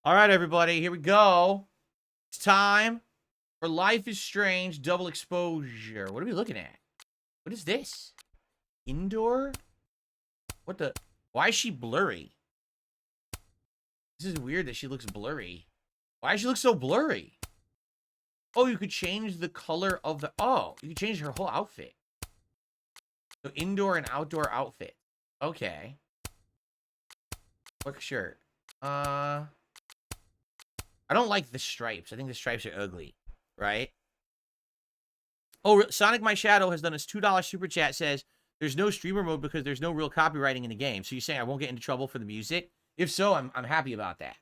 All right, everybody, here we go. It's time for Life is Strange double exposure. What are we looking at? What is this? Indoor? What the? Why is she blurry? This is weird that she looks blurry. Why does she look so blurry? Oh, you could change the color of the... Oh, you could change her whole outfit. So indoor and outdoor outfit. Okay. Quick shirt. I don't like the stripes. I think the stripes are ugly, right? Oh, Sonic My Shadow has done his $2 super chat, says, there's no streamer mode because there's no real copywriting in the game. So you're saying I won't get into trouble for the music? If so, I'm happy about that.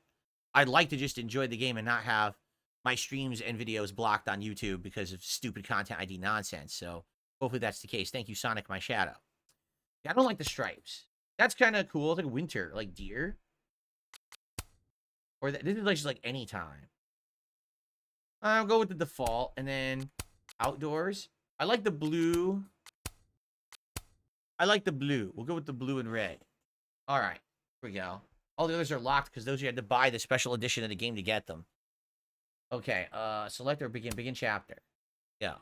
I'd like to just enjoy the game and not have my streams and videos blocked on YouTube because of stupid content ID nonsense. So hopefully that's the case. Thank you, Sonic My Shadow. Yeah, I don't like the stripes. That's kind of cool. It's like winter, like deer. Or this is like just like any time. I'll go with the default and then outdoors. I like the blue. I like the blue. We'll go with the blue and red. All right, here we go. All the others are locked because those you had to buy the special edition of the game to get them. Okay, select or begin chapter. Yeah.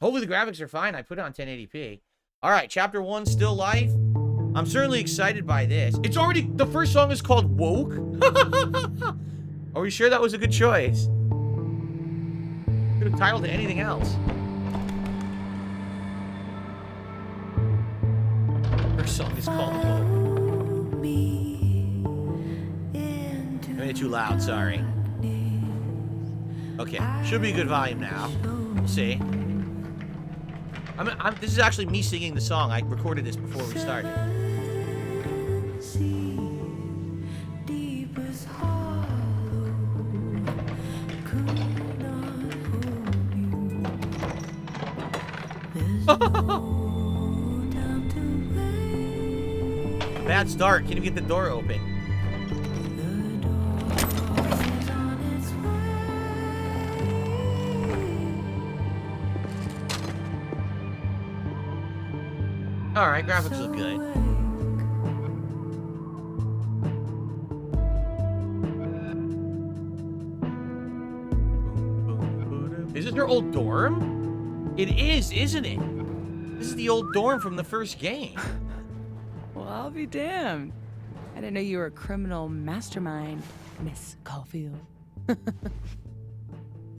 Hopefully the graphics are fine. I put it on 1080p. All right, chapter 1, Still Life. I'm certainly excited by this. It's already, the first song is called Woke. Are we sure that was a good choice? Could have titled it anything else. First song is called Woke. I made it too loud, sorry. Okay, should be a good volume now. We'll see. This is actually me singing the song. I recorded this before we started. Bad start. Can you get the door open? All right, graphics look good. Is this her old dorm? It is, isn't it? This is the old dorm from the first game. Well, I'll be damned. I didn't know you were a criminal mastermind, Miss Caulfield.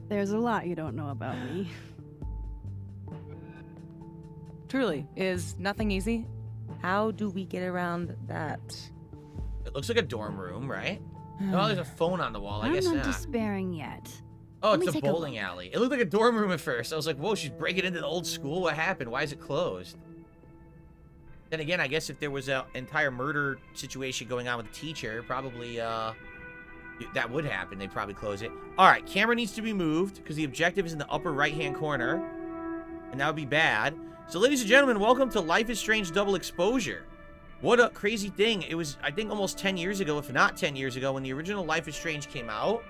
There's a lot you don't know about me. Truly, is nothing easy? How do we get around that? It looks like a dorm room, right? Oh, there's a phone on the wall. I guess I'm not. not despairing yet. Oh, Let me it's a take a bowling look. alley. It looked like a dorm room at first. I was like, whoa, she's breaking into the old school. What happened? Why is it closed? Then again, I guess if there was an entire murder situation going on with a teacher, probably that would happen. They'd probably close it. All right, camera needs to be moved because the objective is in the upper right-hand corner, and that would be bad. So, ladies and gentlemen, welcome to Life is Strange Double Exposure. What a crazy thing. It was, I think, almost 10 years ago, if not 10 years ago, when the original Life is Strange came out,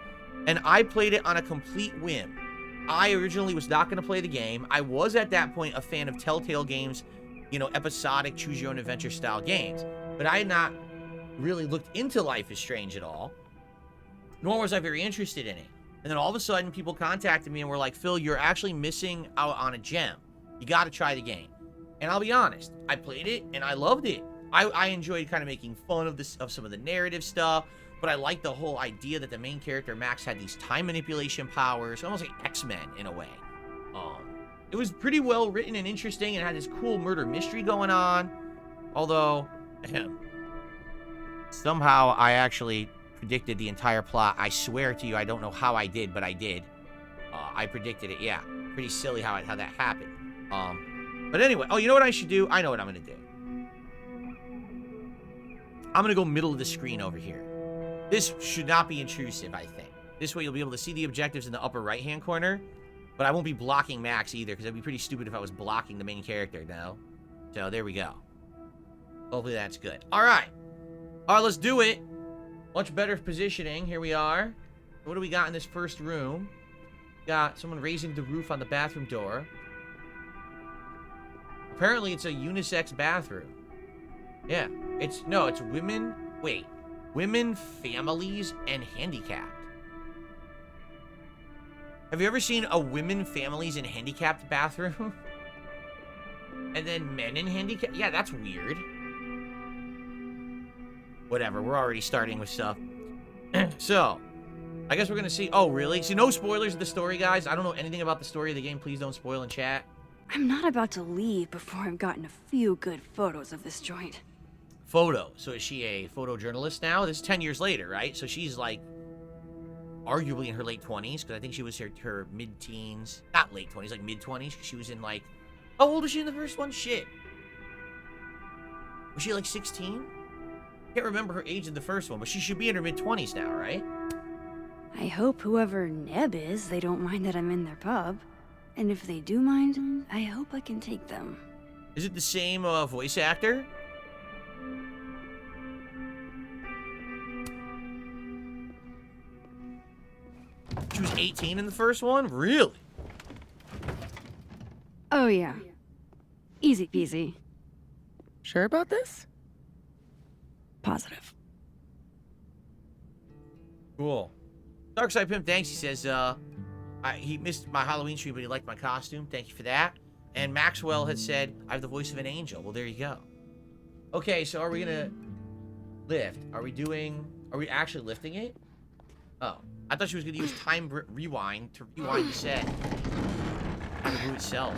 and I played it on a complete whim. I originally was not going to play the game. I was, at that point, a fan of Telltale games, you know, episodic, choose-your-own-adventure style games. But I had not really looked into Life is Strange at all, nor was I very interested in it. And then all of a sudden, people contacted me and were like, Phil, you're actually missing out on a gem. You got to try the game. And I'll be honest, I played it and I loved it. I enjoyed kind of making fun of this, of some of the narrative stuff, but I liked the whole idea that the main character Max had these time manipulation powers, almost like X-Men in a way. It was pretty well written and interesting, and had this cool murder mystery going on. Although somehow I actually predicted the entire plot. I swear to you, I don't know how I did, but I did. I predicted it. Yeah, pretty silly how that happened. But anyway, oh, you know what I should do? I know what I'm gonna do. I'm gonna go middle of the screen over here. This should not be intrusive, I think. This way you'll be able to see the objectives in the upper right-hand corner, but I won't be blocking Max either, because that'd be pretty stupid if I was blocking the main character, no? So there we go. Hopefully that's good. All right, let's do it. Much better positioning. Here we are. What do we got in this first room? Got someone raising the roof on the bathroom door. Apparently, it's a unisex bathroom. Yeah, it's women. Wait, Women, families, and handicapped. Have you ever seen a women, families, and handicapped bathroom? And then men in handicap? Yeah, that's weird. Whatever, we're already starting with stuff. So, I guess we're gonna see. Oh, really? So no spoilers of the story, guys? I don't know anything about the story of the game. Please don't spoil in chat. I'm not about to leave before I've gotten a few good photos of this joint. Photo. So is she a photojournalist now? This is 10 years later, right? So she's like arguably in her late 20s, because I think she was her mid-teens. Not late 20s, like mid-20s, because she was in like... How old was she in the first one? Shit. Was she like 16? Can't remember her age in the first one, but she should be in her mid-20s now, right? I hope whoever Neb is, they don't mind that I'm in their pub. And if they do mind, I hope I can take them. Is it the same voice actor? She was 18 in the first one? Really? Oh yeah. Easy peasy. Sure about this? Positive. Cool. Darkside Pimp, thanks. He says, he missed my Halloween stream, but he liked my costume. Thank you for that. And Maxwell had said, I have the voice of an angel. Well, there you go. Okay, so are we gonna lift? Are we actually lifting it? Oh. I thought she was gonna use time rewind to rewind the set. The room itself.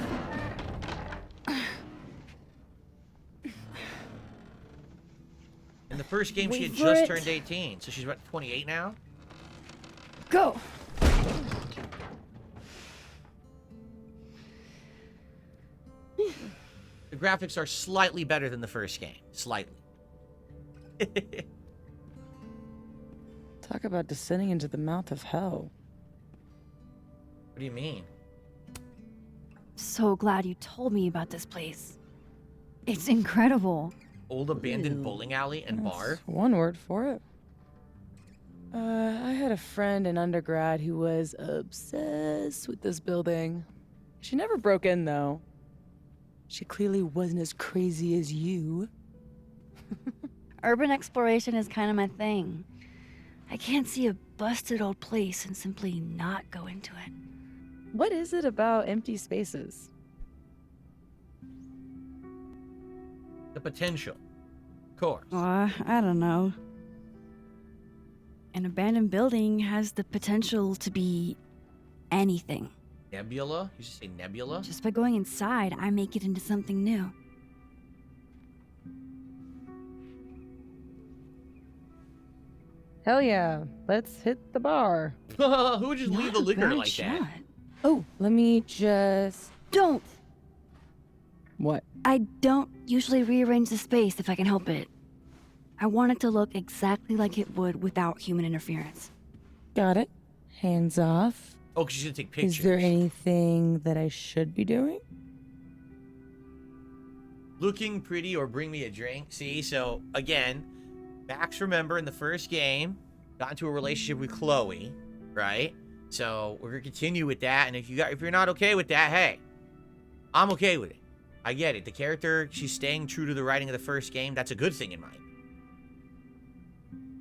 In the first game, she had just turned 18, so she's what, 28 now? Go! The graphics are slightly better than the first game. Slightly. Talk about descending into the mouth of hell. What do you mean? So glad you told me about this place. It's incredible. Old abandoned bowling alley and bar? That's one word for it. I had a friend in undergrad who was obsessed with this building. She never broke in, though. She clearly wasn't as crazy as you. Urban exploration is kind of my thing. I can't see a busted old place and simply not go into it. What is it about empty spaces? The potential. Of course. I don't know. An abandoned building has the potential to be anything. Nebula? You should say nebula? Just by going inside, I make it into something new. Hell yeah, let's hit the bar. Who would just leave the Not a liquor bad like shot. that? Oh, let me just... Don't! What? I don't usually rearrange the space if I can help it. I want it to look exactly like it would without human interference. Got it. Hands off. Oh, because she's going to take pictures. Is there anything that I should be doing? Looking pretty or bring me a drink. See, so, again, Max, remember, in the first game, got into a relationship with Chloe, right? So, we're going to continue with that, and if you're not okay with that, hey, I'm okay with it. I get it. The character, she's staying true to the writing of the first game. That's a good thing in mind.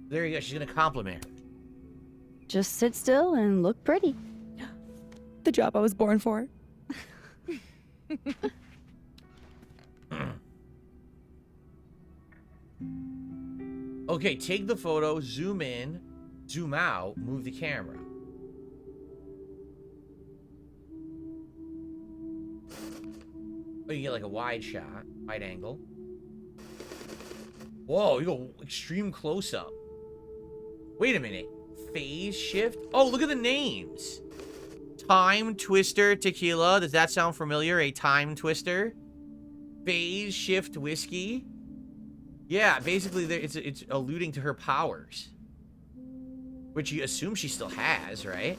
There you go. She's going to compliment her. Just sit still and look pretty. The job I was born for. Okay, take the photo, zoom in, zoom out, move the camera. Oh, you get like a wide shot, wide angle. Whoa, you go extreme close-up. Wait a minute. Phase shift? Oh, look at the names. Time Twister Tequila. Does that sound familiar? A time twister? Phase shift whiskey? Yeah, basically it's alluding to her powers. Which you assume she still has, right?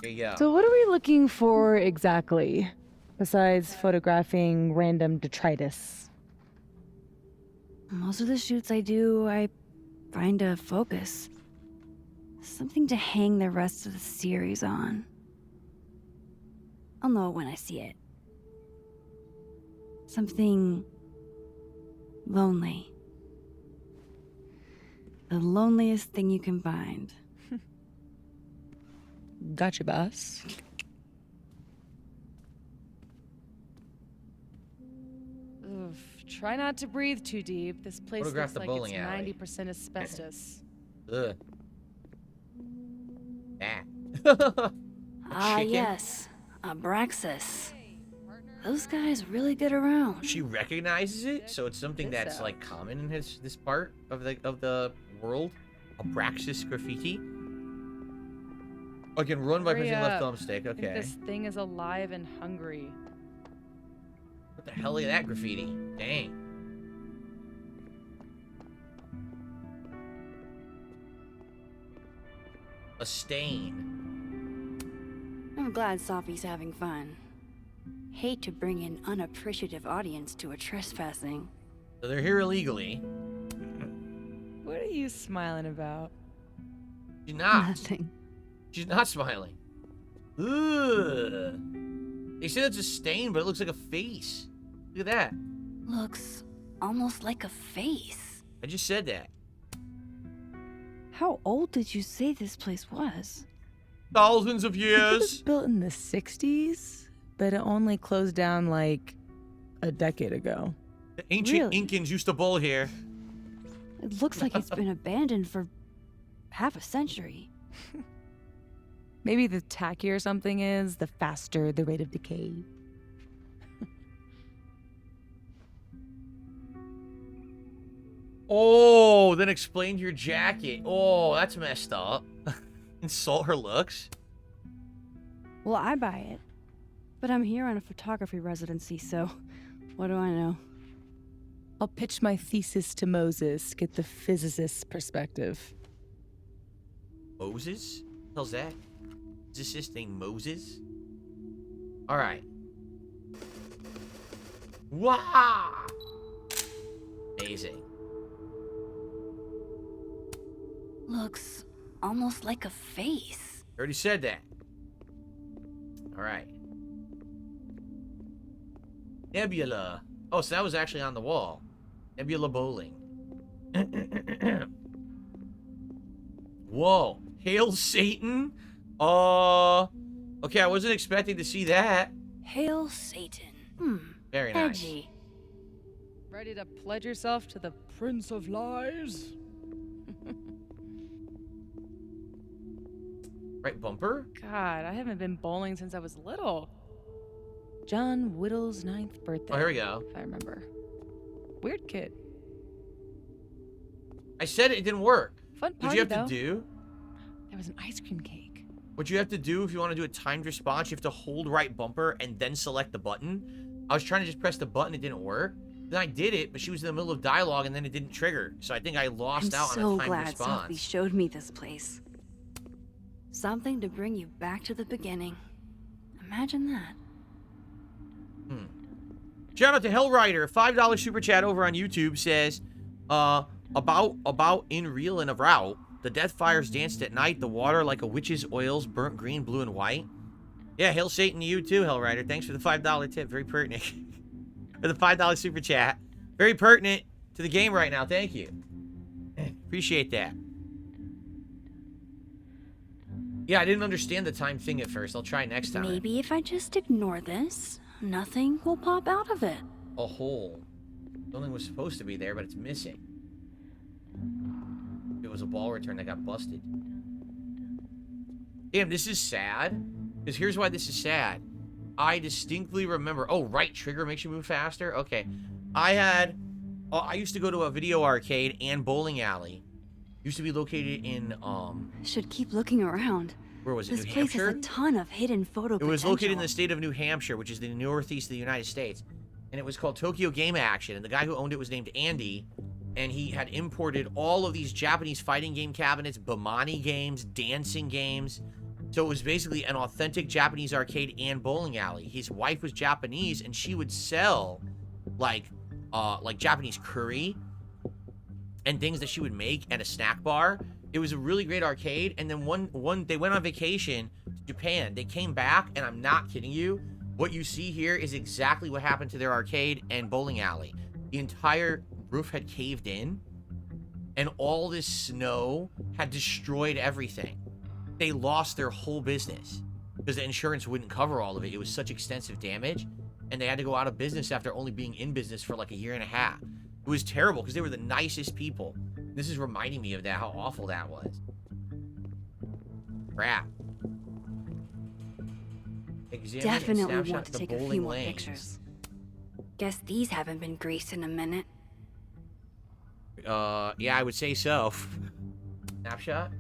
There you go. So what are we looking for exactly? Besides photographing random detritus? Most of the shoots I do, I find a focus. Something to hang the rest of the series on. I'll know it when I see it. Something Lonely. The loneliest thing you can find. Gotcha, boss. Oof, try not to breathe too deep. This place Photograph looks the like bowling it's alley. 90% asbestos. Ugh. Ah. Ah, Chicken? yes. Abraxas. Those guys really get around. She recognizes it, so it's something This that's out. like common in this part of the world. Abraxas graffiti. I can run by Hurry pressing left up. thumbstick. I think Okay. this thing is alive and hungry. What the hell is that graffiti? Dang. A stain. I'm glad Safi's having fun. Hate to bring an unappreciative audience to a trespassing. So they're here illegally. What are you smiling about? She's not. Nothing. She's not smiling. Ugh. They said it's a stain, but it looks like a face. Look at that. Looks almost like a face. I just said that. How old did you say this place was? Thousands of I think it was years. built in the 60s, but it only closed down like a decade ago. The ancient Really? Incans used to bowl here. It looks like it's been abandoned for half a century. Maybe the tackier something is, the faster the rate of decay. Oh, then explain your jacket. Oh, that's messed up. Insult her looks. Well, I buy it. But I'm here on a photography residency, so what do I know? I'll pitch my thesis to Moses, get the physicist's perspective. Moses? What the hell's that? Is this his name Moses? Alright. Wow! Amazing. Looks almost like a face. Already said that. Alright. Nebula. Oh, so that was actually on the wall. Nebula bowling. Whoa. Hail Satan? Okay, I wasn't expecting to see that. Hail Satan. Very nice. Edgy. Ready to pledge yourself to the Prince of Lies? Right bumper? God, I haven't been bowling since I was little. John Whittle's 9th birthday. Oh, here we go. If I remember. Weird kid. I said it didn't work. Fun What party, you have though. to do? There was an ice cream cake. What you have to do if you want to do a timed response, you have to hold right bumper and then select the button. I was trying to just press the button, it didn't work. Then I did it, but she was in the middle of dialogue and then it didn't trigger. So I think I lost I'm out so on a timed glad response. Safi showed me this place. Something to bring you back to the beginning. Imagine that. Shout out to Hellrider, $5 super chat over on YouTube says, about in real and of route, the death fires danced at night, the water like a witch's oils, burnt green, blue, and white. Yeah, Hail Satan to you too, Hellrider. Thanks for the $5 tip. Very pertinent. For the $5 super chat. Very pertinent to the game right now. Thank you. Appreciate that. Yeah, I didn't understand the time thing at first. I'll try next time. Maybe if I just ignore this, nothing will pop out of it. A hole. Something was supposed to be there, but it's missing. It was a ball return that got busted. Damn, this is sad. Because here's why this is sad. I distinctly remember... Oh, right trigger makes you move faster? Okay. I used to go to a video arcade and bowling alley. Used to be located in, Should keep looking around. where was it, This New place Hampshire? has a ton of hidden photo It was located in the potential. state of New Hampshire, which is the northeast of the United States. And it was called Tokyo Game Action. And the guy who owned it was named Andy. And he had imported all of these Japanese fighting game cabinets, Bamani games, dancing games. So it was basically an authentic Japanese arcade and bowling alley. His wife was Japanese, and she would sell, like Japanese curry and things that she would make at a snack bar. It was a really great arcade. And then one they went on vacation to Japan. They came back, and I'm not kidding you. What you see here is exactly what happened to their arcade and bowling alley. The entire roof had caved in, and all this snow had destroyed everything. They lost their whole business because the insurance wouldn't cover all of it. It was such extensive damage, and they had to go out of business after only being in business for like a year and a half. It was terrible because they were the nicest people. This is reminding me of that, how awful that was. Crap. Examine and Definitely snapshot want to the take a bowling few more lanes. pictures. Guess these haven't been greased in a minute. Yeah, I would say so. Snapshot?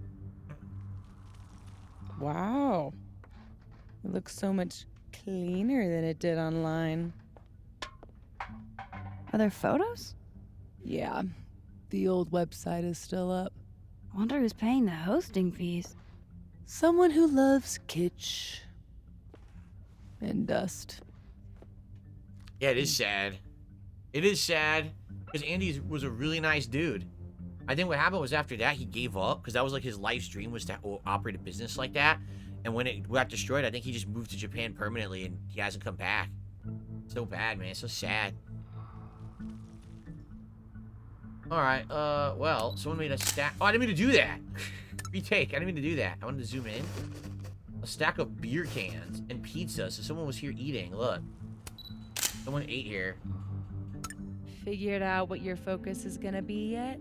Wow. It looks so much cleaner than it did online. Are there photos? Yeah. The old website is still up. I wonder who's paying the hosting fees. Someone who loves kitsch. And dust. Yeah, it is sad. It is sad because Andy was a really nice dude. I think what happened was after that he gave up because that was like his life's dream was to operate a business like that. And when it got destroyed, I think he just moved to Japan permanently and he hasn't come back. So bad, man. So sad. All right. Well, someone made a stack. Oh, I didn't mean to do that. Retake. I didn't mean to do that. I wanted to zoom in. A stack of beer cans and pizza. So someone was here eating. Look. Someone ate here. Figured out what your focus is gonna be yet?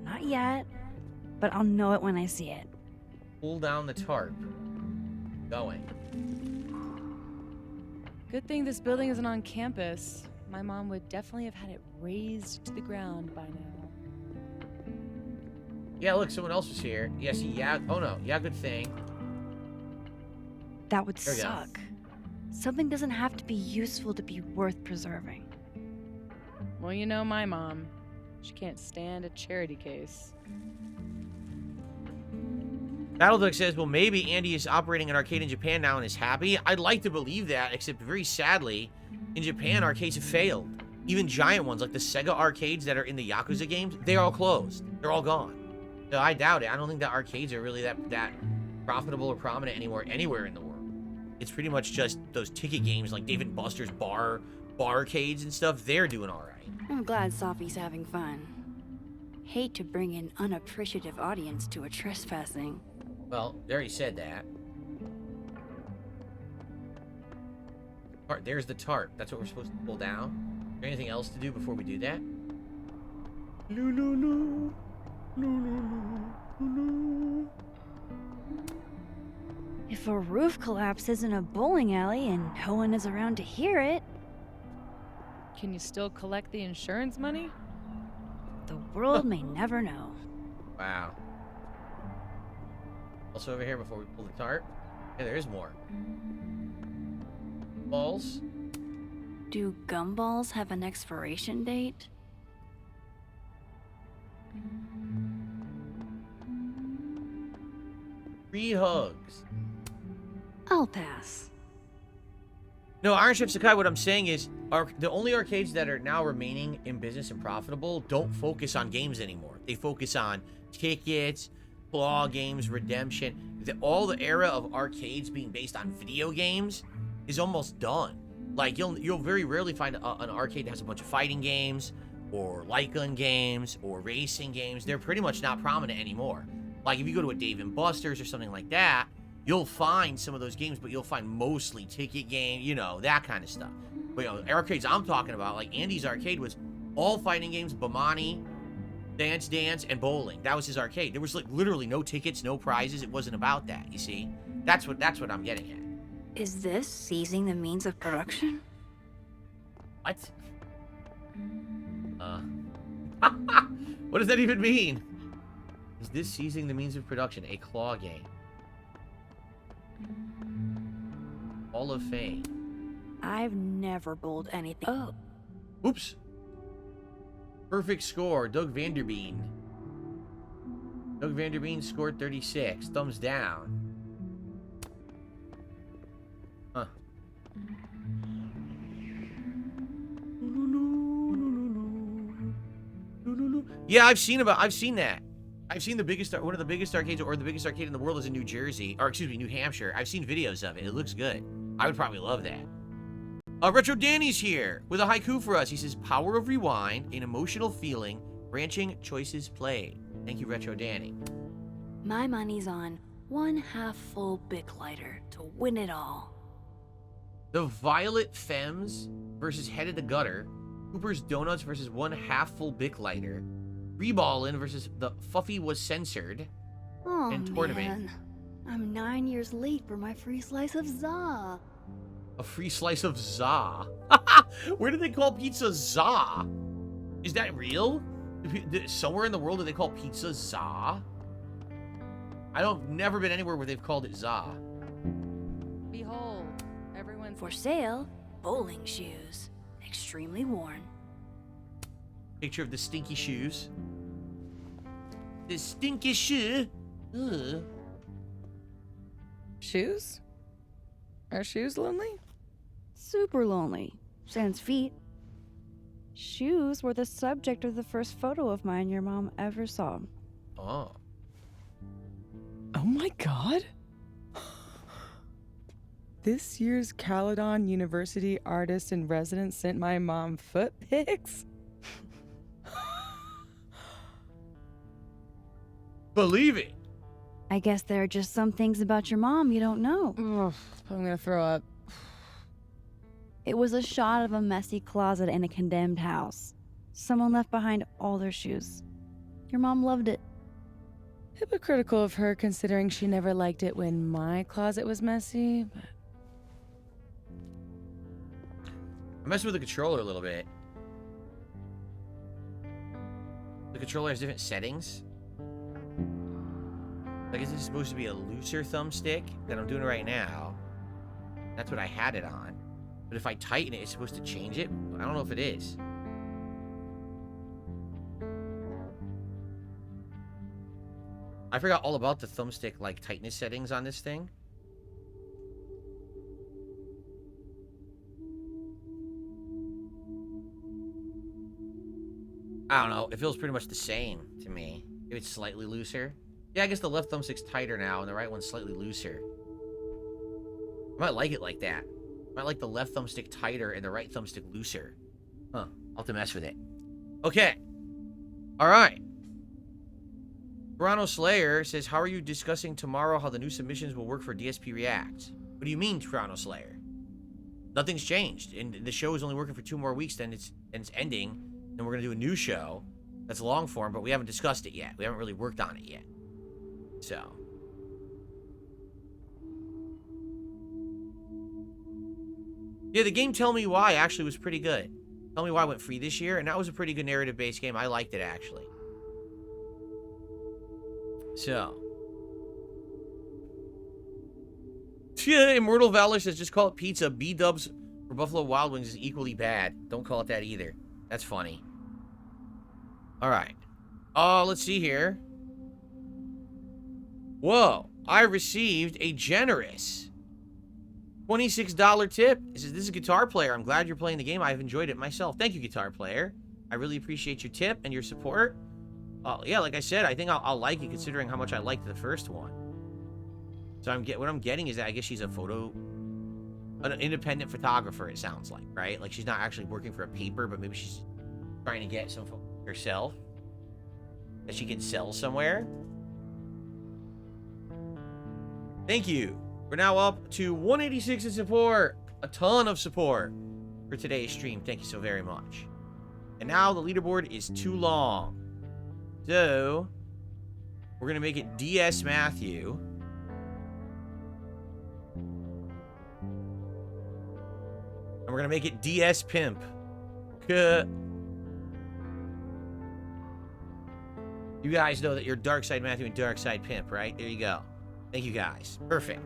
Not yet, but I'll know it when I see it. Pull down the tarp. Going. Good thing this building isn't on campus. My mom would definitely have had it razed to the ground by now. Yeah, look, someone else was here. Yes, yeah. Oh no, yeah, good thing. That would There we go. suck. Something doesn't have to be useful to be worth preserving. Well, you know my mom. She can't stand a charity case. Battleduck says, well, maybe Andy is operating an arcade in Japan now and is happy. I'd like to believe that, except very sadly, in Japan, arcades have failed. Even giant ones, like the Sega arcades that are in the Yakuza games, they're all closed. They're all gone. So I doubt it. I don't think that arcades are really that profitable or prominent anymore, anywhere in the world. It's pretty much just those ticket games like Dave & Buster's barcades and stuff. They're doing all right. I'm glad Safi's having fun. Hate to bring an unappreciative audience to a trespassing. Well, they already said that. There's the tarp. That's what we're supposed to pull down. Is there anything else to do before we do that? No, no, no. No, no, no. No. If a roof collapses in a bowling alley and no one is around to hear it, Can you still collect the insurance money? the world may never know. Wow. Also over here before we pull the tarp. Yeah, there is more. Balls. Do gumballs have an expiration date? Free hugs. I'll pass. No, Iron Chef Sakai, what I'm saying is the only arcades that are now remaining in business and profitable don't focus on games anymore. They focus on tickets, claw games, redemption. All the era of arcades being based on video games is almost done. Like, you'll very rarely find an arcade that has a bunch of fighting games or light gun games or racing games. They're pretty much not prominent anymore. Like, if you go to a Dave & Buster's or something like that, you'll find some of those games, but you'll find mostly ticket game, you know, that kind of stuff. But, you know, arcades I'm talking about, like Andy's arcade was all fighting games, Bamani, Dance Dance, and bowling. That was his arcade. There was like literally no tickets, no prizes. It wasn't about that, you see? That's what I'm getting at. Is this seizing the means of production? What? What does that even mean? Is this seizing the means of production? A claw game. Hall of Fame. I've never bowled anything. Oh, Oops. Perfect score, Doug Vanderbeen. Doug Vanderbeen scored 36. Thumbs down. Huh. Yeah, I've seen that. I've seen one of the biggest arcades, or the biggest arcade in the world is in New Jersey, or excuse me, New Hampshire. I've seen videos of it. It looks good. I would probably love that. Retro Danny's here with a haiku for us. He says, power of rewind, an emotional feeling, branching choices played. Thank you, Retro Danny. My money's on 1/2 full Bic lighter to win it all. The Violet Femmes versus Head of the Gutter. Cooper's Donuts versus 1/2 full Bic lighter. Reballin versus the Fuffy was censored. Oh, and tournament. man. I'm 9 years late for my free slice of za. A free slice of za. Where do they call pizza za? Is that real? Somewhere in the world do they call pizza za? Never been anywhere where they've called it za. Behold, everyone's For sale, bowling shoes. Extremely worn. Picture of the stinky shoes. The stinky shoe. Ugh. shoes? Are shoes lonely? Super lonely. Sans feet. Shoes were the subject of the first photo of mine your mom ever saw. Oh. Oh my god. This year's Caledon University artist in residence sent my mom foot pics? Believe it. I guess there are just some things about your mom you don't know. Ugh, I'm gonna throw up. It was a shot of a messy closet in a condemned house. Someone left behind all their shoes. Your mom loved it. Hypocritical of her considering she never liked it when my closet was messy, but I messed with the controller a little bit. The controller has different settings. I guess it's supposed to be a looser thumbstick that I'm doing right now. That's what I had it on. But if I tighten it, it's supposed to change it. I don't know if it is. I forgot all about the thumbstick, like, tightness settings on this thing. I don't know. It feels pretty much the same to me. Maybe it's slightly looser. Yeah, I guess the left thumbstick's tighter now, and the right one's slightly looser. I might like it like that. I might like the left thumbstick tighter and the right thumbstick looser. Huh. I'll have to mess with it. Okay. Alright. Toronto Slayer says, how are you discussing tomorrow how the new submissions will work for DSP React? What do you mean, Toronto Slayer? Nothing's changed. And the show is only working for 2 more weeks, then it's ending. Then we're going to do a new show that's long form, but we haven't discussed it yet. We haven't really worked on it yet. So. Yeah, the game Tell Me Why actually was pretty good. Tell Me Why went free this year, and that was a pretty good narrative-based game. I liked it, actually. So. Yeah, Immortal Valor says, just call it pizza. B-dubs for Buffalo Wild Wings is equally bad. Don't call it that either. That's funny. Alright. Let's see here. Whoa. I received a generous $26 tip. It says, this is Guitar Player. I'm glad you're playing the game. I've enjoyed it myself. Thank you, Guitar Player. I really appreciate your tip and your support. Yeah, like I said, I think I'll like it considering how much I liked the first one. So what I'm getting is that I guess she's an independent photographer, it sounds like, right? Like she's not actually working for a paper, but maybe she's trying to get some herself that she can sell somewhere. Thank you. We're now up to 186 in support. A ton of support for today's stream. Thank you so very much. And now the leaderboard is too long. So, we're going to make it DS Matthew. And we're going to make it DS Pimp. You guys know that you're Dark Side Matthew and Dark Side Pimp, right? There you go. Thank you guys. Perfect.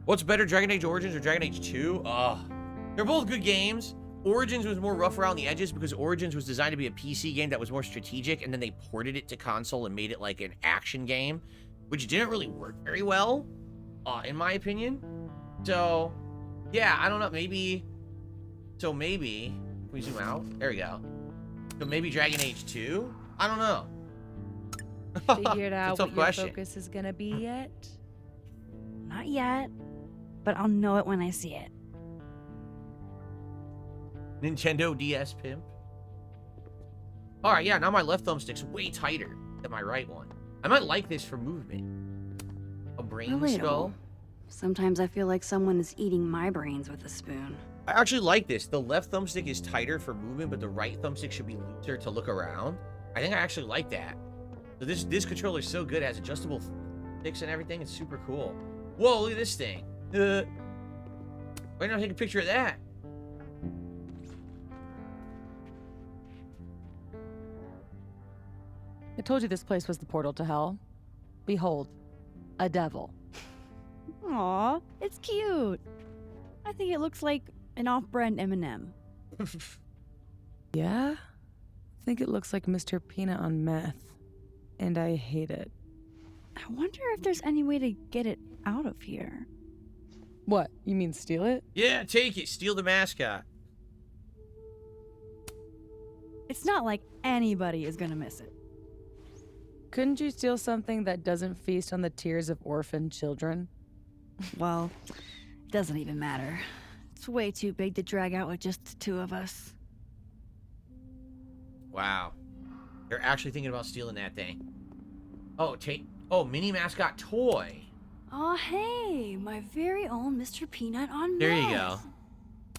What's better, Dragon Age Origins or Dragon Age 2? They're both good games. Origins was more rough around the edges because Origins was designed to be a PC game that was more strategic, and then they ported it to console and made it like an action game, which didn't really work very well, in my opinion. So, yeah, I don't know. Maybe... can we zoom out? There we go. So maybe Dragon Age 2? I don't know. Figured out tough what your question. focus is gonna be yet? Not yet, but I'll know it when I see it. Nintendo DS pimp. Alright, yeah, now my left thumbstick's way tighter than my right one. I might like this for movement. A brain skull. Relatable. Sometimes I feel like someone is eating my brains with a spoon. I actually like this. The left thumbstick is tighter for movement, but the right thumbstick should be looser to look around. I think I actually like that. So this controller is so good. It has adjustable sticks and everything. It's super cool. Whoa, look at this thing. Why didn't I take a picture of that? I told you this place was the portal to hell. Behold, a devil. Aw, it's cute. I think it looks like an off-brand M&M. Yeah? I think it looks like Mr. Peanut on meth. And I hate it. I wonder if there's any way to get it out of here. What? You mean steal it? Yeah, take it. Steal the mascot. It's not like anybody is gonna miss it. Couldn't you steal something that doesn't feast on the tears of orphaned children? Well, it doesn't even matter. It's way too big to drag out with just the two of us. Wow. They're actually thinking about stealing that thing. Oh, mini mascot toy. Oh, hey, my very own Mr. Peanut on There meth. you go.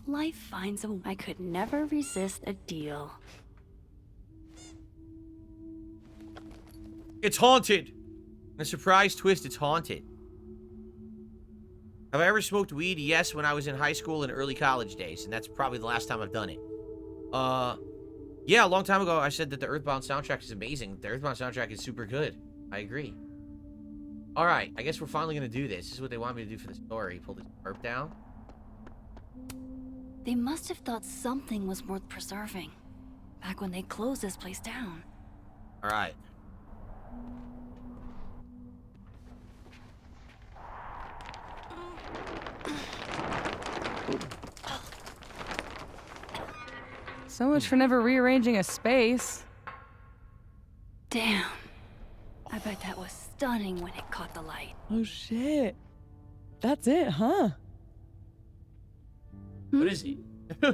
Life finds a... I could never resist a deal. It's haunted. A surprise twist, it's haunted. Have I ever smoked weed? Yes, when I was in high school and early college days, and that's probably the last time I've done it. Yeah, a long time ago I said that the Earthbound soundtrack is amazing. The Earthbound soundtrack is super good. I agree. Alright, I guess we're finally gonna do this. This is what they want me to do for the story. Pull this tarp down. They must have thought something was worth preserving. Back when they closed this place down. Alright. So much for never rearranging a space. Damn. I bet that was stunning when it caught the light. Oh shit. That's it, huh? What is it?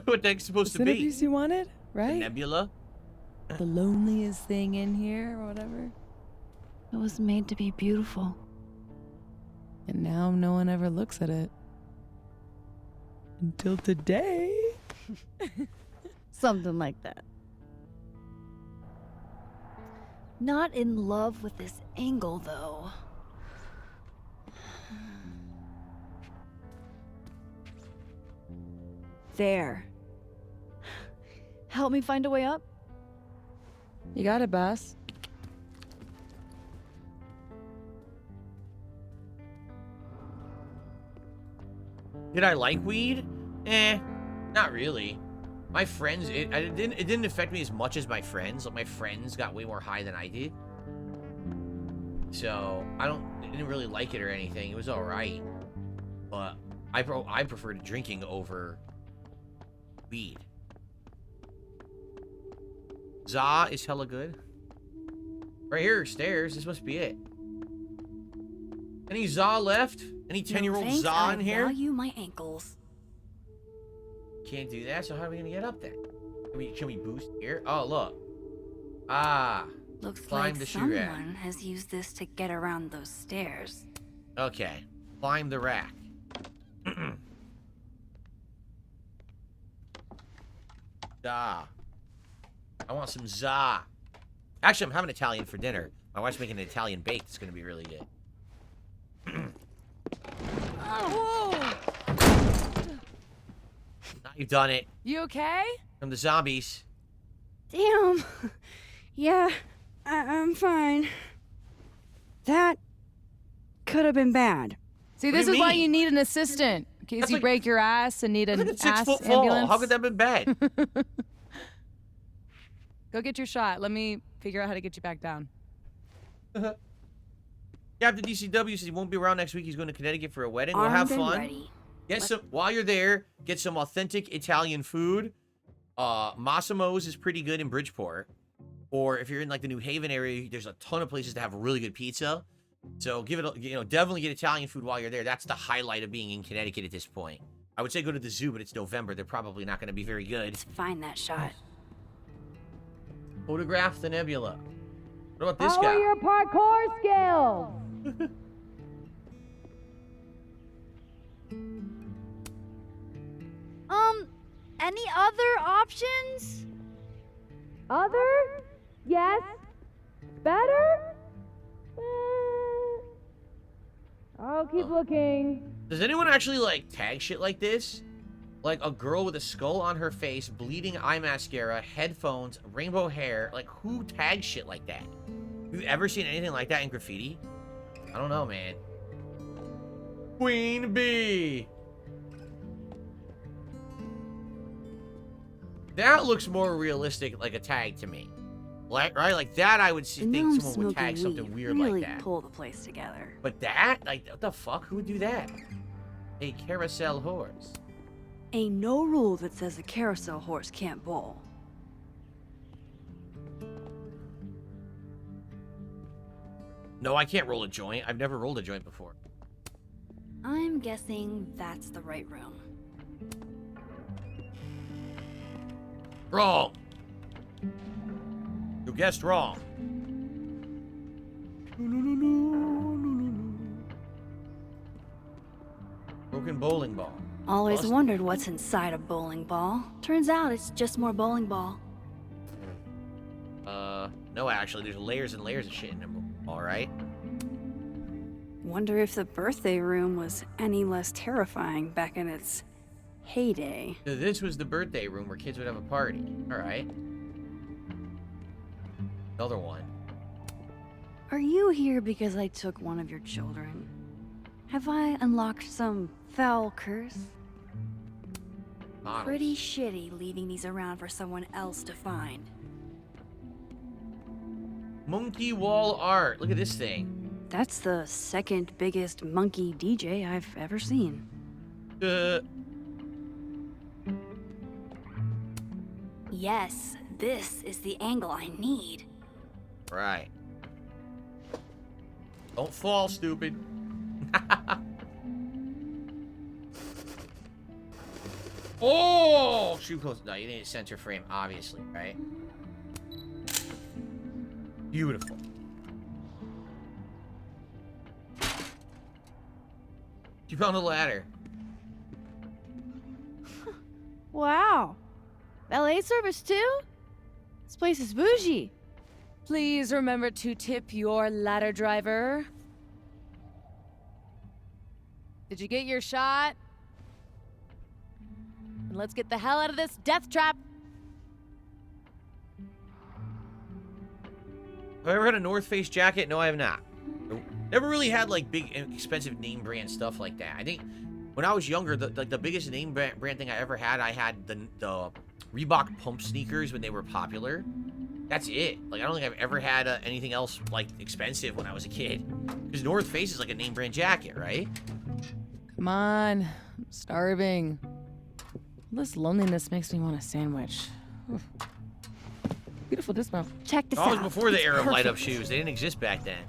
What the heck's supposed The to be? centerpiece you wanted, The right? nebula? The loneliest thing in here, or whatever. It was made to be beautiful. And now no one ever looks at it. Until today. Something like that. Not in love with this angle, though. There. Help me find a way up? You got it, Bass. Did I like weed? Not really. My friends, it didn't affect me as much as my friends. Like, my friends got way more high than I did. So, I didn't really like it or anything. It was alright. But I preferred drinking over weed. Za is hella good. Right here, stairs. This must be it. Any Za left? Any 10-year-old No, thanks, Za in I here? value my ankles. Can't do that, so how are we gonna get up there? Can we boost here? Oh, look. Ah. Looks Climb like the shoe rack. someone has used this to get around those stairs. Okay. Climb the rack. Za. I want some za. Actually, I'm having Italian for dinner. My wife's making an Italian bake. It's gonna be really good. Oh, Now you've done it. you okay? From the zombies. Damn. Yeah, I'm fine. That could have been bad. See, What do this you is why mean? you need an assistant. In case That's you like- break your ass and need Look an at the ass 6-foot fall. ambulance. How could that have been bad? Go get your shot. Let me figure out how to get you back down. Captain DCW says he won't be around next week. He's going to Connecticut for a wedding. We'll Armed have and fun. ready. Get some while you're there. Get some authentic Italian food. Massimo's is pretty good in Bridgeport. Or if you're in like the New Haven area, there's a ton of places that have really good pizza. So give it, definitely get Italian food while you're there. That's the highlight of being in Connecticut at this point. I would say go to the zoo, but it's November. They're probably not going to be very good. Let's find that shot. Photograph the nebula. What about this How guy? are your parkour skills? Any other options? Other? Yes. Better? I'll keep looking. Does anyone actually like tag shit like this? Like a girl with a skull on her face, bleeding eye mascara, headphones, rainbow hair. Like who tags shit like that? Have you ever seen anything like that in graffiti? I don't know, man. Queen Bee. That looks more realistic, like a tag to me. Like, right? Like that, I would think someone would tag something weird really like that. Pull the place together. But that, like, what the fuck? Who would do that? A carousel horse. Ain't no rule that says a carousel horse can't bowl. No, I can't roll a joint. I've never rolled a joint before. I'm guessing that's the right room. Wrong. You guessed wrong. Broken bowling ball. Always Busted. wondered what's inside a bowling ball. Turns out it's just more bowling ball. No, actually, there's layers and layers of shit in there. All right. Wonder if the birthday room was any less terrifying back in its heyday. So this was the birthday room where kids would have a party. All right. Another one. Are you here because I took one of your children? Have I unlocked some foul curse? Models. Pretty shitty leaving these around for someone else to find. Monkey wall art. Look at this thing. That's the second biggest monkey DJ I've ever seen. Yes, this is the angle I need. Right. Don't fall, stupid. Oh, shoot close. No, you need a center frame, obviously, right? Beautiful. Keep on the ladder. Wow. Valet service too? This place is bougie. Please remember to tip your ladder driver. Did you get your shot? And let's get the hell out of this death trap. Have I ever had a North Face jacket? No, I have not. Never really had like big expensive name brand stuff like that. I think when I was younger, the biggest name brand thing I ever had, I had the Reebok pump sneakers when they were popular. That's it. Like I don't think I've ever had anything else like expensive when I was a kid. Because North Face is like a name brand jacket, right? Come on, I'm starving. This loneliness makes me want a sandwich. Oof. Beautiful dismount. Check this That was out. before the It's era of light up perfect. shoes. They didn't exist back then.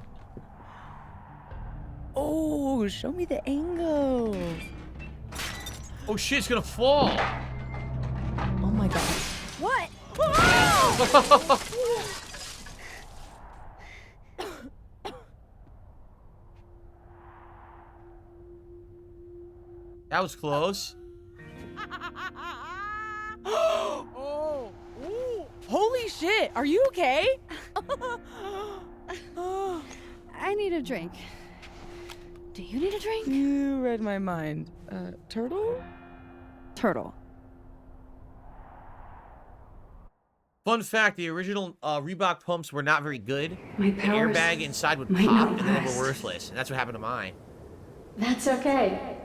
Oh, show me the angle. Oh shit, it's gonna fall. Oh my god. What? That was close. Oh, ooh. Holy shit, are you okay? I need a drink. Do you need a drink? You read my mind. Turtle? Turtle. Fun fact, the original Reebok pumps were not very good. My The powers airbag inside would might pop not and then they were last. worthless. And that's what happened to mine. That's okay.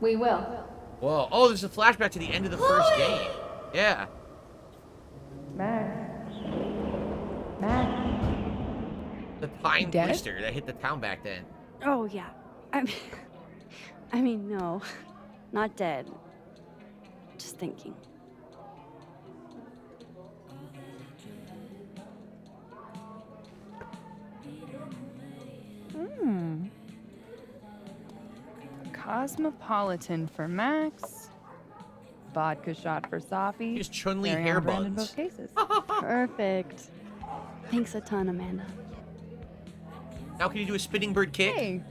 We will. Whoa. Oh, there's a flashback to the end of the first game. Yeah. The Pine Dead? Twister that hit the town back then. Oh yeah. I mean no. Not dead. Just thinking. Cosmopolitan for Max. Vodka shot for Safi. Here's Chun-Li Very hair on brand in buns. both cases. Perfect. Thanks a ton, Amanda. Now can you do a spinning bird kick? Hey,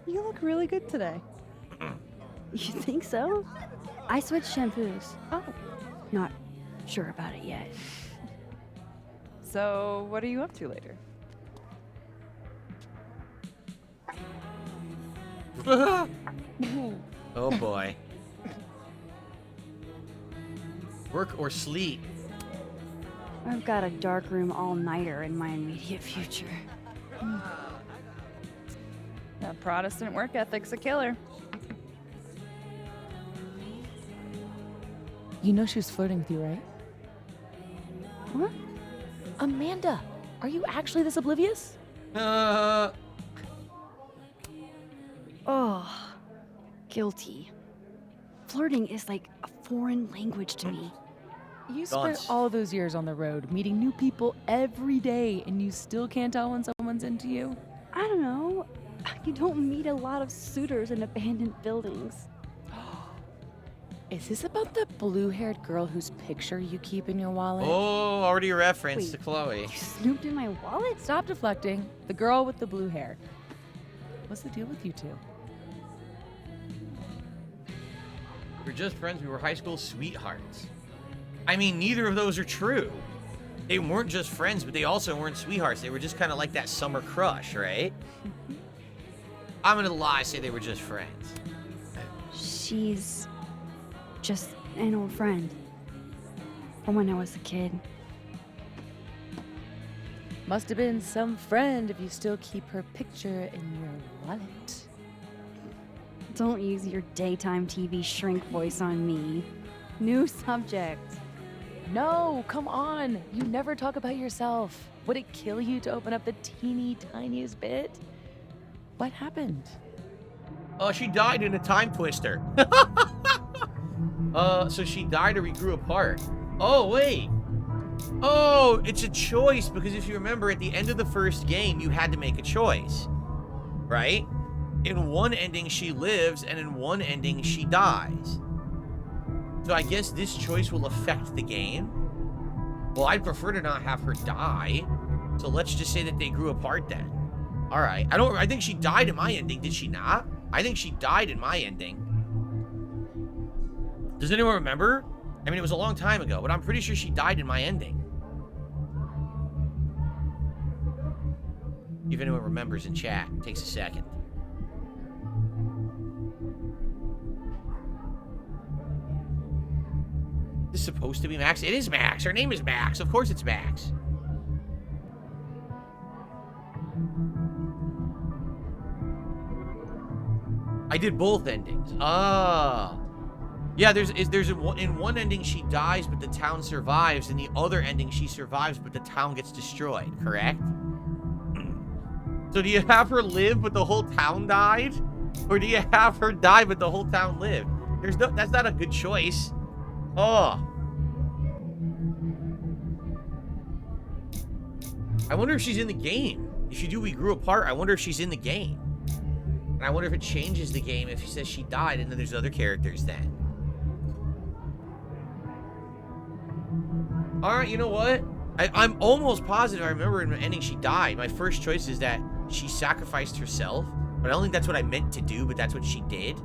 you look really good today. You think so? I switched shampoos. Oh, Not sure about it yet. so what are you up to later? Oh boy. Work or sleep? I've got a dark room all-nighter in my immediate future. That Protestant work ethic's a killer. You know she was flirting with you, right? What? Amanda, are you actually this oblivious? Oh, guilty. Flirting is like a foreign language to me. You spent Dunce. all those years on the road, meeting new people every day, and you still can't tell when someone's into you? I don't know. You don't meet a lot of suitors in abandoned buildings. Is this about the blue-haired girl whose picture you keep in your wallet? Oh, already a reference Wait. to Chloe. You snooped in my wallet? Stop deflecting. The girl with the blue hair. What's the deal with you two? We're just friends. We were high school sweethearts. I mean, neither of those are true. They weren't just friends, but they also weren't sweethearts. They were just kind of like that summer crush, right? I'm gonna lie, say they were just friends. She's just an old friend. From when I was a kid. Must have been some friend if you still keep her picture in your wallet. Don't use your daytime TV shrink voice on me. New subject. No, come on. You never talk about yourself. Would it kill you to open up the teeny tiniest bit? What happened? Oh, she died in a time twister. So she died or we grew apart. Oh, wait. Oh, it's a choice because if you remember at the end of the first game, you had to make a choice, right? In one ending, she lives, and in one ending, she dies. So I guess this choice will affect the game. Well, I'd prefer to not have her die. So let's just say that they grew apart then. All right. I think she died in my ending. Did she not? I think she died in my ending. Does anyone remember? I mean, it was a long time ago, but I'm pretty sure she died in my ending. If anyone remembers in chat, it takes a second. Is this supposed to be Max? It is Max. Her name is Max. Of course it's Max. I did both endings. Ah. Yeah, in one ending she dies, but the town survives. In the other ending, she survives, but the town gets destroyed. Correct? So do you have her live, but the whole town died? Or do you have her die, but the whole town lived? That's not a good choice. Oh. I wonder if she's in the game. If you do We Grew Apart, I wonder if she's in the game. And I wonder if it changes the game if he says she died and then there's other characters then. Alright, you know what? I'm almost positive I remember in the ending she died. My first choice is that she sacrificed herself. But I don't think that's what I meant to do, but that's what she did.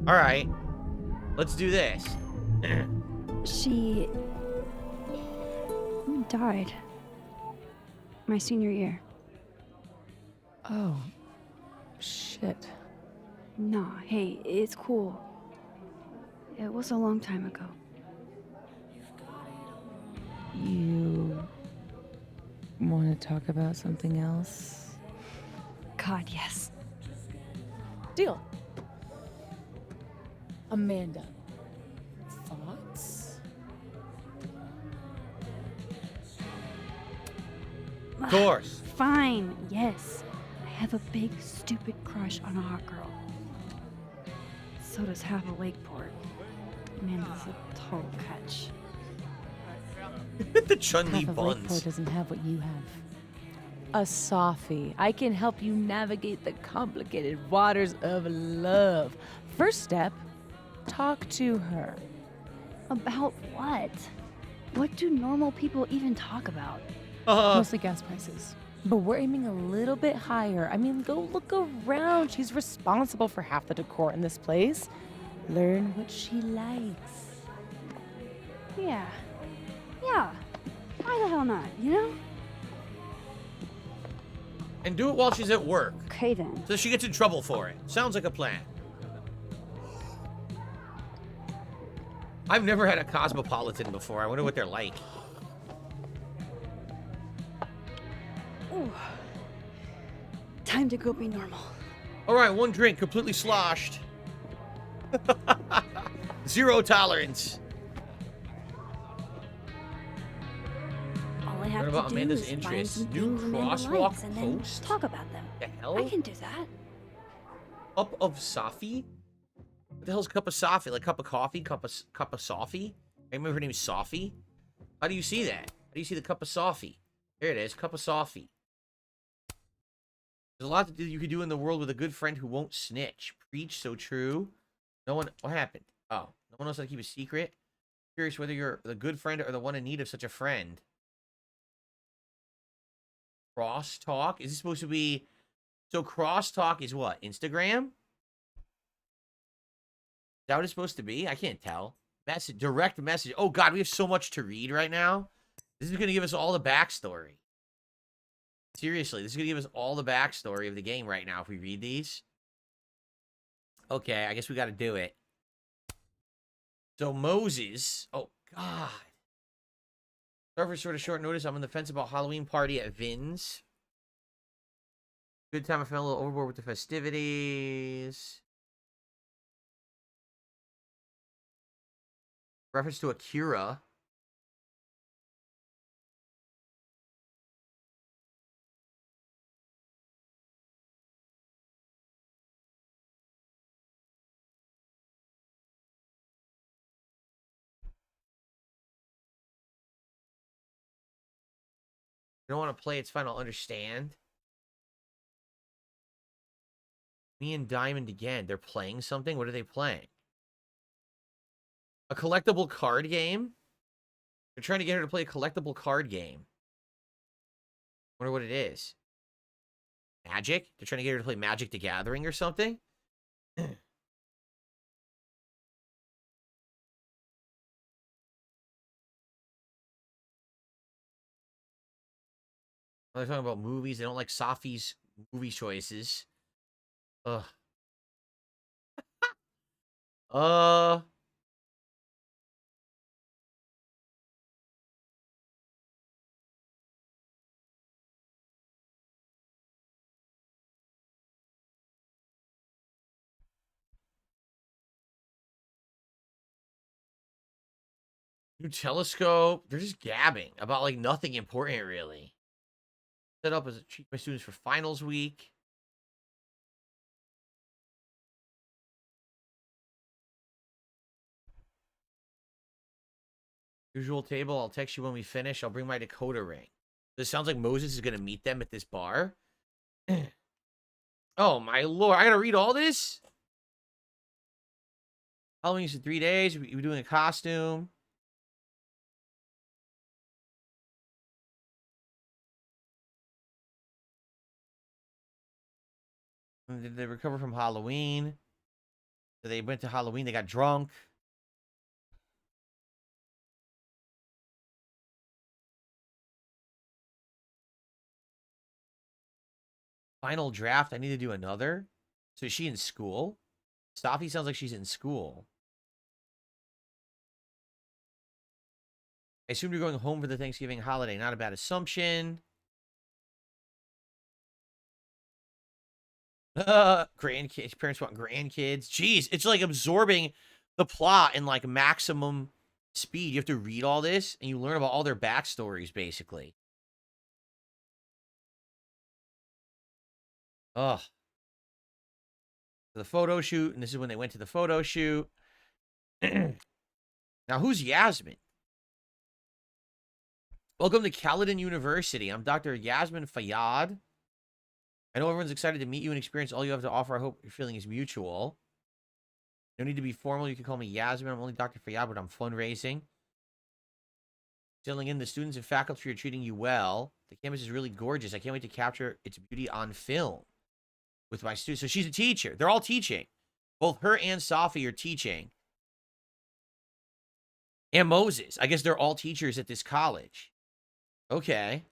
Alright. Let's do this. She died my senior year. Oh, shit. Nah, hey, it's cool. It was a long time ago. You want to talk about something else? God, yes. Deal. Amanda, thoughts? Of course. Fine, yes. I have a big, stupid crush on a hot girl. So does half of Lakeport. Amanda's a total catch. The Chun-Li Half of buns. Lakeport doesn't have what you have. a Safi. I can help you navigate the complicated waters of love. First step, talk to her. About what? What do normal people even talk about? Mostly gas prices. But we're aiming a little bit higher. I mean, go look around. She's responsible for half the decor in this place. Learn what she likes. Yeah. Yeah. Why the hell not, you know? And do it while she's at work, Okay then. so she gets in trouble for it. Sounds like a plan. I've never had a Cosmopolitan before. I wonder what they're like. Ooh. Time to go be normal. All right, one drink, completely sloshed. Zero tolerance. All I have Learn about to do Amanda's is find interests. some New things Amanda crosswalk likes and then post? talk about them. The hell? I can do that. Cup of Safi? What the hell's a cup of Safi? Like cup of coffee? Cup of Safi? I remember her name is Safi. How do you see that? How do you see the cup of Safi? Here it is, cup of Safi. There's a lot that you could do in the world with a good friend who won't snitch. Preach, so true. No one... What happened? Oh, no one knows how to keep a secret? Curious whether you're the good friend or the one in need of such a friend. Crosstalk? Is this supposed to be... So crosstalk is what? Instagram? Is that what it's supposed to be? I can't tell. Message, direct message. Oh god, we have so much to read right now. This is going to give us all the backstory. Seriously, this is going to give us all the backstory of the game right now if we read these. Okay, I guess we got to do it. So Moses... Oh, God. Sorry for sort of short notice. I'm on the fence about Halloween party at Vin's. Good time. I fell a little overboard with the festivities. Reference to Akira. You don't want to play, it's fine, I'll understand. Me and Diamond again. They're playing something? What are they playing? A collectible card game? They're trying to get her to play a collectible card game. Wonder what it is. Magic? They're trying to get her to play Magic the Gathering or something? They're talking about movies. They don't like Safi's movie choices. Ugh. New telescope. They're just gabbing about like nothing important really. Set up as a treat my students for finals week. Usual table. I'll text you when we finish. I'll bring my decoder ring. This sounds like Moses is going to meet them at this bar. Oh, my lord. I got to read all this? Halloween's in 3 days. We're doing a costume. Did they recover from Halloween? So they went to Halloween. They got drunk. Final draft. I need to do another. So is she in school? Safi sounds like she's in school. I assume you're going home for the Thanksgiving holiday. Not a bad assumption. Grandkids. Parents want grandkids. Jeez, it's like absorbing the plot in like maximum speed. You have to read all this and you learn about all their backstories, basically. Ugh. The photo shoot, and this is when they went to the photo shoot. Now, who's Yasmin? Welcome to Caledon University. I'm Dr. Yasmin Fayyad. I know everyone's excited to meet you and experience all you have to offer. I hope your feeling is mutual. No need to be formal. You can call me Yasmin. I'm only Dr. Fayyad, but I'm fundraising. Filling in, the students and faculty are treating you well. The campus is really gorgeous. I can't wait to capture its beauty on film with my students. So she's a teacher. They're all teaching. Both her and Safi are teaching. And Moses. I guess they're all teachers at this college. Okay.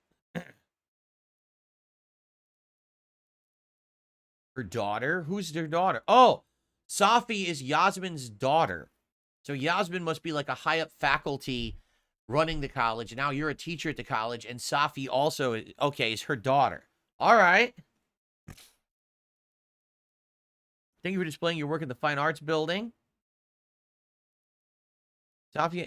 Her daughter? Who's their daughter? Oh, Safi is Yasmin's daughter. So Yasmin must be like a high-up faculty running the college. And now you're a teacher at the college. And Safi also, okay, is her daughter. All right. Thank you for displaying your work in the Fine Arts Building. Safi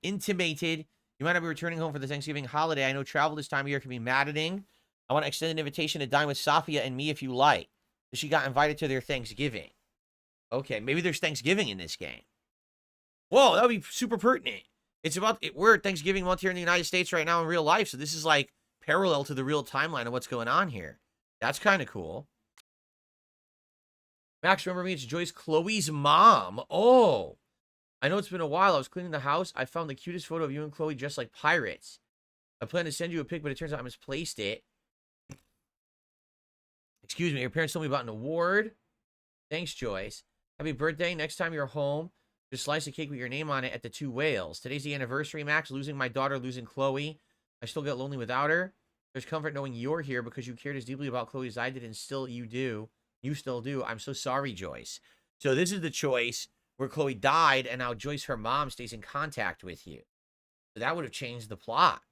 intimated you might not be returning home for the Thanksgiving holiday. I know travel this time of year can be maddening. I want to extend an invitation to dine with Safia and me if you like. She got invited to their Thanksgiving. Okay, maybe there's Thanksgiving in this game. Whoa, that would be super pertinent. It's about, we're at Thanksgiving month here in the United States right now in real life, so this is like parallel to the real timeline of what's going on here. That's kind of cool. Max, remember me? It's Joyce, Chloe's mom. Oh, I know it's been a while. I was cleaning the house. I found the cutest photo of you and Chloe dressed like pirates. I planned to send you a pic, but it turns out I misplaced it. Excuse me, your parents told me about an award. Thanks, Joyce. Happy birthday. Next time you're home, just slice a cake with your name on it at the Two Whales. Today's the anniversary, Max. Losing my daughter, losing Chloe. I still get lonely without her. There's comfort knowing you're here because you cared as deeply about Chloe as I did, and still you do. You still do. I'm so sorry, Joyce. So this is the choice where Chloe died, and now Joyce, her mom, stays in contact with you. So that would have changed the plot,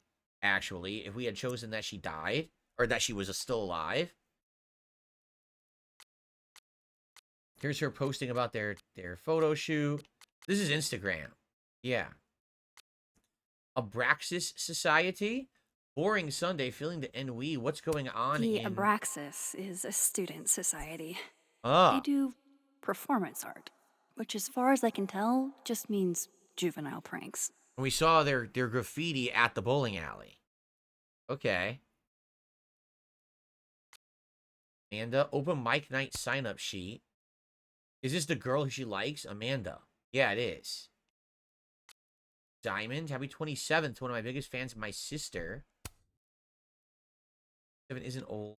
actually, if we had chosen that she died, or that she was still alive. Here's her posting about their photo shoot. This is Instagram. Yeah. Abraxas Society. Boring Sunday, feeling the ennui. What's going on The in... Abraxas is a student society. Ah. They do performance art, which as far as I can tell, just means juvenile pranks. We saw their graffiti at the bowling alley. Okay. Amanda, open mic night sign-up sheet. Is this the girl who she likes? Amanda. Yeah, it is. Diamond, happy 27th. One of my biggest fans, my sister. 7 isn't old.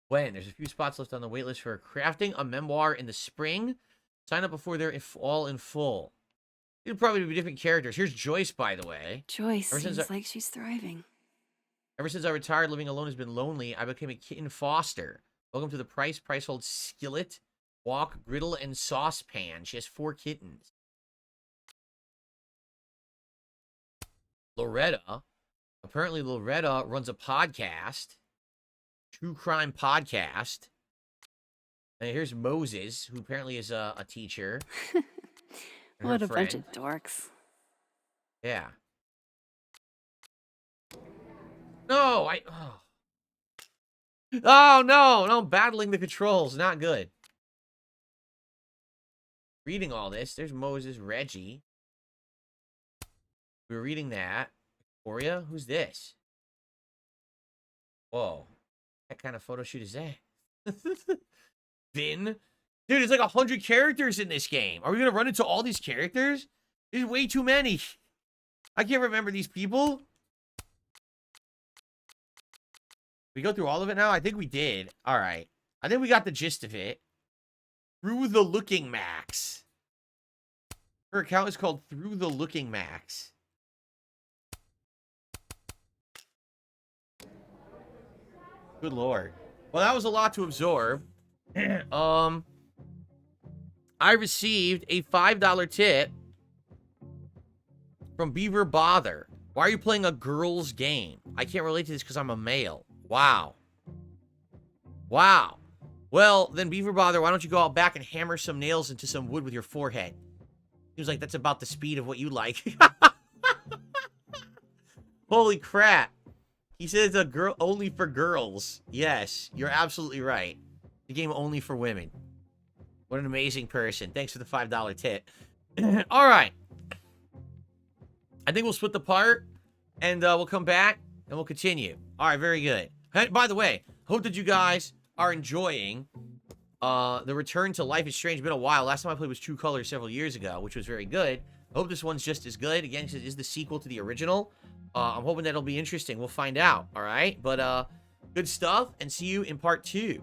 When? There's a few spots left on the waitlist for crafting a memoir in the spring. Sign up before they're all in full. It'll probably be different characters. Here's Joyce, by the way. Joyce seems like she's thriving. Ever since I retired, living alone has been lonely. I became a kitten foster. Welcome to the Price. Price holds skillet, wok, griddle, and saucepan. She has 4 kittens. Loretta. Apparently, Loretta runs a podcast. True crime podcast. And here's Moses, who apparently is a teacher. What a bunch of dorks. Yeah. No, Oh, no, I'm battling the controls. Not good. Reading all this. There's Moses, Reggie. We were reading that. Victoria? Who's this? Whoa. What kind of photo shoot is that? Vin? Dude, there's like 100 characters in this game. Are we going to run into all these characters? There's way too many. I can't remember these people. We go through all of it now? I think we did. All right. I think we got the gist of it. Through the Looking Max. Her account is called Through the Looking Max. Good Lord. Well, that was a lot to absorb. I received a $5 tip from Beaver Bother. Why are you playing a girl's game? I can't relate to this because I'm a male. Wow. Wow. Well, then, Beaver Bother, why don't you go out back and hammer some nails into some wood with your forehead? Seems like that's about the speed of what you like. Holy crap. He says it's a girl only for girls. Yes, you're absolutely right. The game only for women. What an amazing person. Thanks for the $5 tip. All right. I think we'll split the part, and we'll come back, and we'll continue. All right, very good. Hey, by the way, hope that you guys are enjoying the return to Life is Strange. It's been a while. Last time I played was True Colors several years ago, which was very good. I hope this one's just as good. Again, it is the sequel to the original. I'm hoping that'll be interesting. We'll find out, all right? But good stuff, and see you in part 2.